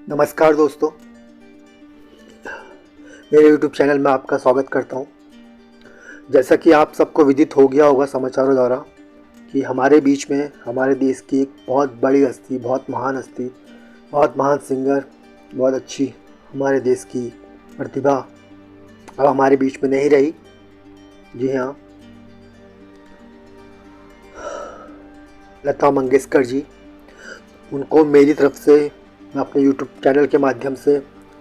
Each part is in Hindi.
नमस्कार दोस्तों, मेरे YouTube चैनल में आपका स्वागत करता हूं। जैसा कि आप सबको विदित हो गया होगा समाचारों द्वारा कि हमारे बीच में हमारे देश की एक बहुत बड़ी हस्ती, बहुत महान हस्ती, बहुत महान सिंगर, बहुत अच्छी हमारे देश की प्रतिभा अब हमारे बीच में नहीं रही। जी हाँ, लता मंगेशकर जी। उनको मेरी तरफ से मैं अपने YouTube चैनल के माध्यम से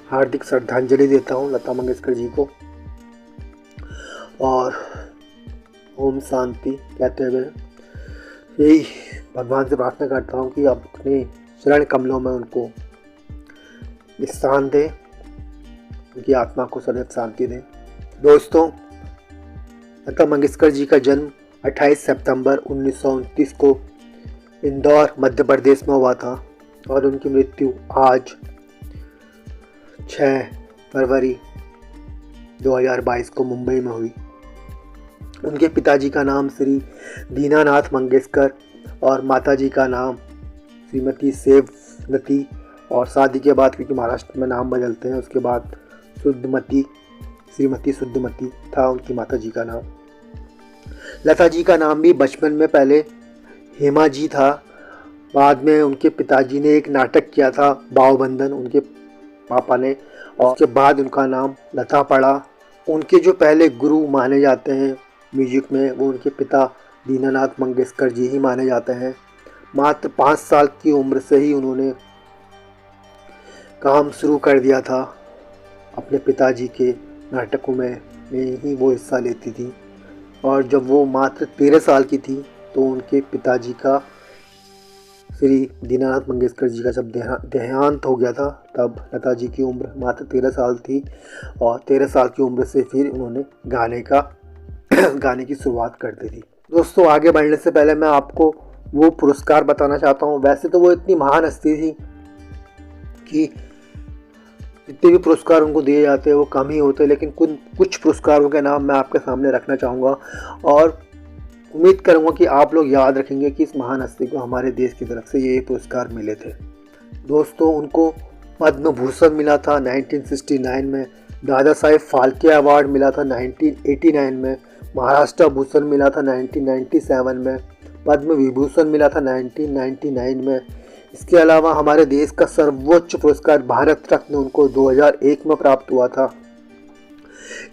हार्दिक श्रद्धांजलि देता हूँ लता मंगेशकर जी को, और ओम शांति कहते हुए यही भगवान से प्रार्थना करता हूँ कि आप अपने चरण कमलों में उनको विश्राम दें, उनकी आत्मा को सदैव शांति दें। दोस्तों, लता मंगेशकर जी का जन्म 28 सितंबर 1929 को इंदौर मध्य प्रदेश में हुआ था और उनकी मृत्यु आज 6 फरवरी 2022 को मुंबई में हुई। उनके पिताजी का नाम श्री दीनानाथ मंगेशकर और माताजी का नाम श्रीमती सेवनती, और शादी के बाद क्योंकि महाराष्ट्र में नाम बदलते हैं उसके बाद श्रीमती शुद्धमती था उनकी माताजी का नाम। लता जी का नाम भी बचपन में पहले हेमा जी था, बाद में उनके पिताजी ने एक नाटक किया था बावबंधन उनके पापा ने, और उसके बाद उनका नाम लता पड़ा। उनके जो पहले गुरु माने जाते हैं म्यूजिक में वो उनके पिता दीनानाथ मंगेशकर जी ही माने जाते हैं। मात्र 5 साल की उम्र से ही उन्होंने काम शुरू कर दिया था। अपने पिताजी के नाटकों में ही वो हिस्सा लेती थी, और जब वो मात्र 13 साल की थी तो उनके पिताजी का श्री दीनानाथ मंगेशकर जी का जब देहांत हो गया था तब लता जी की उम्र मात्र 13 साल थी, और 13 साल की उम्र से फिर उन्होंने गाने की शुरुआत कर दी थी। दोस्तों, आगे बढ़ने से पहले मैं आपको वो पुरस्कार बताना चाहता हूँ। वैसे तो वो इतनी महान हस्ती थी कि जितने भी पुरस्कार उनको दिए जाते हैं वो कम ही होते, लेकिन कुछ पुरस्कारों के नाम मैं आपके सामने रखना चाहूँगा और उम्मीद करूँगा कि आप लोग याद रखेंगे कि इस महान हस्ती को हमारे देश की तरफ से ये पुरस्कार मिले थे। दोस्तों, उनको पद्म भूषण मिला था 1969 में, दादा साहेब फाल्के अवार्ड मिला था 1989 में, महाराष्ट्र भूषण मिला था 1997 में, पद्म विभूषण मिला था 1999 में। इसके अलावा हमारे देश का सर्वोच्च पुरस्कार भारत रत्न उनको 2001 में प्राप्त हुआ था।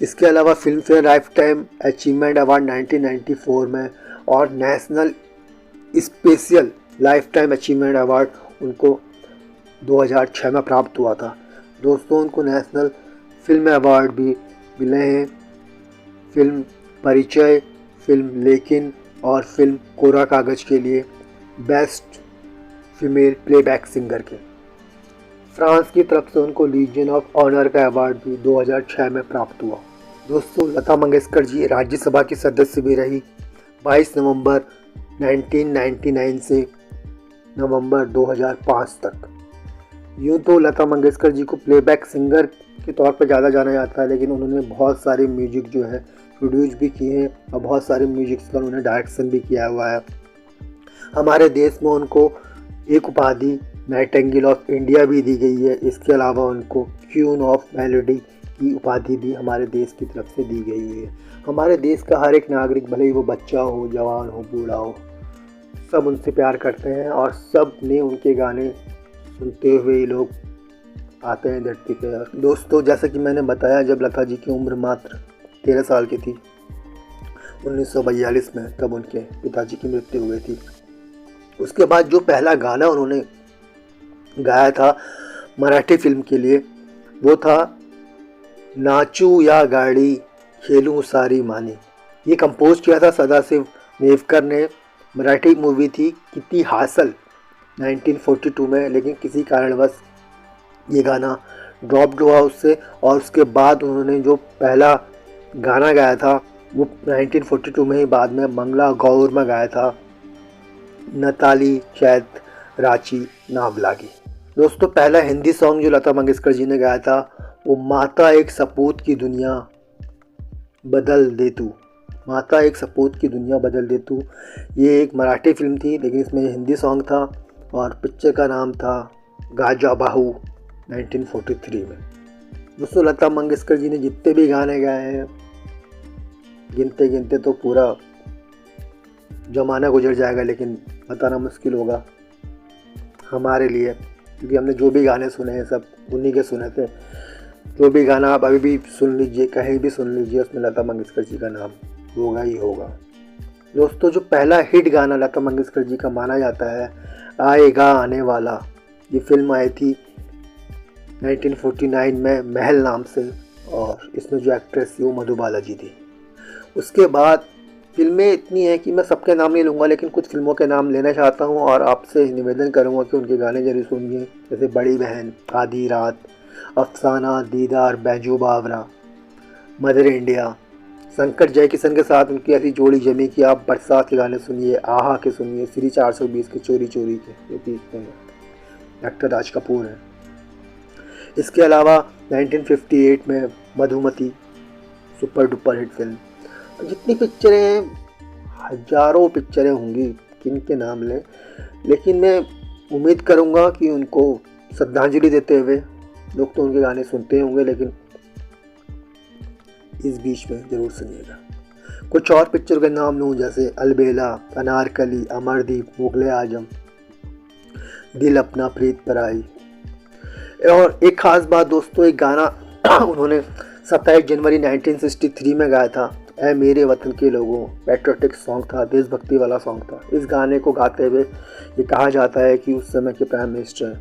इसके अलावा film fair life time achievement award 1994 में और national special life time achievement award उनको 2006 में प्राप्त हुआ था। दोस्तों, उनको नेशनल फिल्म अवार्ड भी मिले हैं, फिल्म परिचय, फिल्म लेकिन और फिल्म कोरा कागज के लिए बेस्ट फीमेल प्लेबैक सिंगर के। फ्रांस की तरफ से उनको लीजियन ऑफ ऑनर का अवार्ड भी 2006 में प्राप्त हुआ। दोस्तों, लता मंगेशकर जी राज्यसभा की सदस्य भी रही 22 नवंबर 1999 से नवंबर 2005 तक। यूँ तो लता मंगेशकर जी को प्लेबैक सिंगर के तौर पर ज़्यादा जाना जाता है, लेकिन उन्होंने बहुत सारे म्यूजिक जो है प्रोड्यूस भी किए हैं और बहुत सारे म्यूजिक्स का उन्होंने डायरेक्शन भी किया हुआ है। हमारे देश में उनको एक उपाधि नाइटिंगेल ऑफ इंडिया भी दी गई है। इसके अलावा उनको क्वीन ऑफ मेलोडी की उपाधि भी हमारे देश की तरफ से दी गई है। हमारे देश का हर एक नागरिक, भले ही वो बच्चा हो, जवान हो, बूढ़ा हो, सब उनसे प्यार करते हैं और सब ने उनके गाने सुनते हुए लोग आते हैं धरती पे। दोस्तों, जैसा कि मैंने बताया, जब लता जी की उम्र मात्र 13 साल की थी 1942 में, तब उनके पिताजी की मृत्यु हुई थी। उसके बाद जो पहला गाना उन्होंने गाया था मराठी फिल्म के लिए वो था नाचू या गाड़ी खेलूं सारी मानी। ये कंपोज किया था सदाशिव नेवकर ने। मराठी मूवी थी किती हासल 1942 में, लेकिन किसी कारणवश ये गाना ड्रॉप्ड हुआ उससे, और उसके बाद उन्होंने जो पहला गाना गाया था वो 1942 में ही बाद में मंगला गौर में गाया था, नताली चैत रांची नाव लागी। दोस्तों, पहला हिंदी सॉन्ग जो लता मंगेशकर जी ने गाया था वो माता एक सपूत की दुनिया बदल दे तू। माता एक सपूत की दुनिया बदल दे तू, ये एक मराठी फिल्म थी, लेकिन इसमें हिंदी सॉन्ग था और पिक्चर का नाम था गाजा बाहू 1943 में। दोस्तों लता मंगेशकर जी ने जितने भी गाने गाए हैं, गिनते गिनते तो पूरा जमाना गुजर जाएगा, लेकिन बताना मुश्किल होगा हमारे लिए, क्योंकि हमने जो भी गाने सुने हैं सब उन्हीं के सुने थे। जो भी गाना आप अभी भी सुन लीजिए, कहीं भी सुन लीजिए, उसमें लता मंगेशकर जी का नाम होगा ही होगा। दोस्तों जो पहला हिट गाना लता मंगेशकर जी का माना जाता है, आएगा आने वाला, ये फिल्म आई थी 1949 में महल नाम से, और इसमें जो एक्ट्रेस थी वो मधुबाला जी थी। उसके बाद फिल्में इतनी हैं कि मैं सबके नाम नहीं लूँगा, लेकिन कुछ फिल्मों के नाम लेना चाहता हूँ और आपसे निवेदन करूँगा कि उनके गाने जरूर सुनिए, जैसे बड़ी बहन, आधी रात, अफसाना, दीदार, बैजू बावरा, मदर इंडिया। शंकर जयकिशन के साथ उनकी ऐसी जोड़ी जमी कि आप बरसात के गाने सुनिए, आहा के सुनिए, श्री 420 के, चोरी चोरी के, ये भी एक्टर राज कपूर हैं। इसके अलावा 1958 में Madhumati, super duper hit film. जितनी पिक्चरें हैं, हजारों पिक्चरें होंगी, किन के नाम लें, लेकिन मैं उम्मीद करूंगा कि उनको श्रद्धांजलि देते हुए लोग तो उनके गाने सुनते होंगे, लेकिन इस बीच में ज़रूर सुनिएगा। कुछ और पिक्चर के नाम लूँ, जैसे अलबेला, अनारकली, अमरदीप, मुगले आजम, दिल अपना प्रीत पराई। और एक ख़ास बात दोस्तों, एक गाना उन्होंने 27 जनवरी 1963 में गाया था, ऐ मेरे वतन के लोगों। पैट्रियोटिक सॉन्ग था, देशभक्ति वाला सॉन्ग था। इस गाने को गाते हुए ये कहा जाता है कि उस समय के प्राइम मिनिस्टर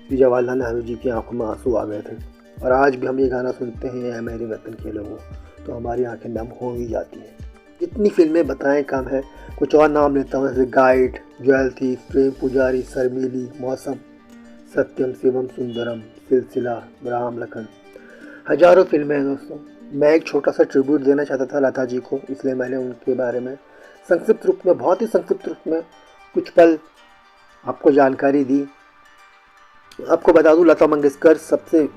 श्री जवाहरलाल नेहरू जी की आंखों में आंसू आ गए थे। और आज भी हम ये गाना सुनते हैं, ऐ मेरे वतन के लोगों, तो हमारी आंखें नम हो ही जाती हैं। जितनी फिल्में बताएं कम है। कुछ और नाम लेता हूँ, जैसे गाइड, ज्वेल थीफ, प्रेम पुजारी, शर्मीली, मौसम, सत्यम शिवम सुंदरम, सिलसिला, राम लखन, हजारों फिल्में हैं दोस्तों। मैं एक छोटा सा ट्रिब्यूट देना चाहता था लता जी को, इसलिए मैंने उनके बारे में संक्षिप्त रूप में, बहुत ही संक्षिप्त रूप में कुछ पल आपको जानकारी दी। आपको बता दूं, लता मंगेशकर सबसे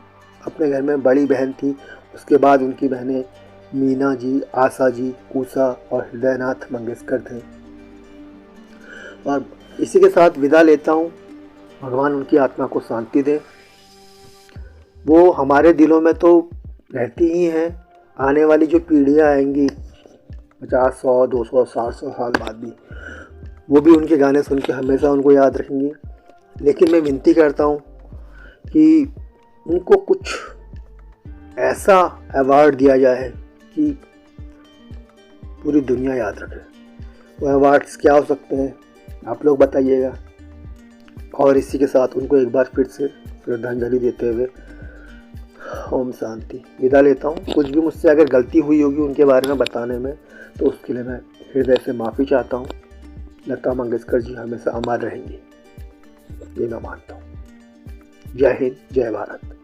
अपने घर में बड़ी बहन थी। उसके बाद उनकी बहनें मीना जी, आशा जी, उषा और हृदयनाथ मंगेशकर थे। और इसी के साथ विदा लेता हूँ। भगवान उनकी आत्मा को शांति दे। वो हमारे दिलों में तो रहती ही हैं, आने वाली जो पीढ़ियाँ आएंगी 50, 100, 200, 700 साल बाद भी, वो भी उनके गाने सुन के हमेशा उनको याद रखेंगी। लेकिन मैं विनती करता हूँ कि उनको कुछ ऐसा अवार्ड दिया जाए कि पूरी दुनिया याद रखे। वो अवार्ड्स क्या हो सकते हैं, आप लोग बताइएगा। और इसी के साथ उनको एक बार फिर से श्रद्धांजलि देते हुए ओम शांति, विदा लेता हूँ। कुछ भी मुझसे अगर गलती हुई होगी उनके बारे में बताने में, तो उसके लिए मैं हृदय से माफ़ी चाहता हूँ। लता मंगेशकर जी हमेशा अमर रहेंगी, ये मैं मानता हूँ। जय हिंद, जय भारत।